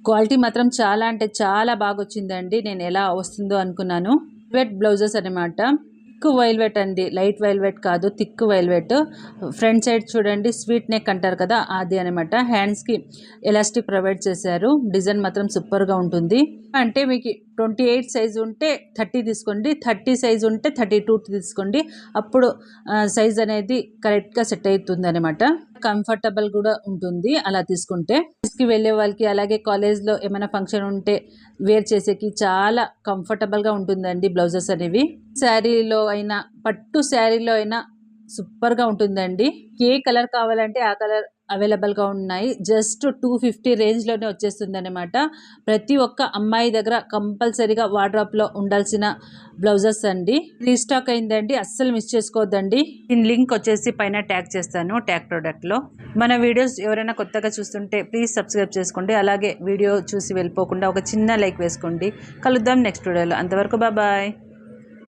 Quality మాత్రం చాలా అంటే చాలా బాగా వచ్చిందండి. నేను ఎలా వస్తుందో అనుకున్నాను. వెట్ బ్లౌజెస్ అనమాట. థిక్ వైల్వెట్ అండి, లైట్ వైల్వెట్ కాదు, థిక్ వైల్వెట్. ఫ్రంట్ సైడ్ చూడండి స్వీట్ నెక్ అంటారు కదా, అది అనమాట. హ్యాండ్స్కి ఎలాస్టిక్ ప్రొవైడ్ చేశారు. డిజైన్ మాత్రం సూపర్గా ఉంటుంది. అంటే మీకు 28 సైజు ఉంటే 30 తీసుకోండి, 30 సైజు ఉంటే 32 తీసుకోండి. అప్పుడు సైజ్ అనేది కరెక్ట్గా సెట్ అవుతుంది అనమాట. కంఫర్టబుల్ కూడా ఉంటుంది అలా తీసుకుంటే. ఆఫీస్కి వెళ్ళే వాళ్ళకి, అలాగే కాలేజ్లో ఏమైనా ఫంక్షన్ ఉంటే వేర్ చేసేకి చాలా కంఫర్టబుల్గా ఉంటుందండి బ్లౌజెస్ అనేవి. శారీలో అయినా, పట్టు శారీలో అయినా సూపర్గా ఉంటుందండి. ఏ కలర్ కావాలంటే ఆ కలర్ అవైలబుల్గా ఉన్నాయి. జస్ట్ 250 రేంజ్లోనే వచ్చేస్తుంది అనమాట. ప్రతి ఒక్క అమ్మాయి దగ్గర కంపల్సరీగా వార్డ్రోబ్లో ఉండాల్సిన బ్లౌజెస్ అండి. రీస్టాక్ అయిందండి, అస్సలు మిస్ చేసుకోవద్దండి. దీని లింక్ వచ్చేసి పైన ట్యాగ్ చేస్తాను, ట్యాగ్ ప్రోడక్ట్లో. మన వీడియోస్ ఎవరైనా కొత్తగా చూస్తుంటే ప్లీజ్ సబ్స్క్రైబ్ చేసుకోండి. అలాగే వీడియో చూసి వెళ్ళిపోకుండా ఒక చిన్న లైక్ వేసుకోండి. కలుద్దాం నెక్స్ట్ వీడియోలో. అంతవరకు బాయ్.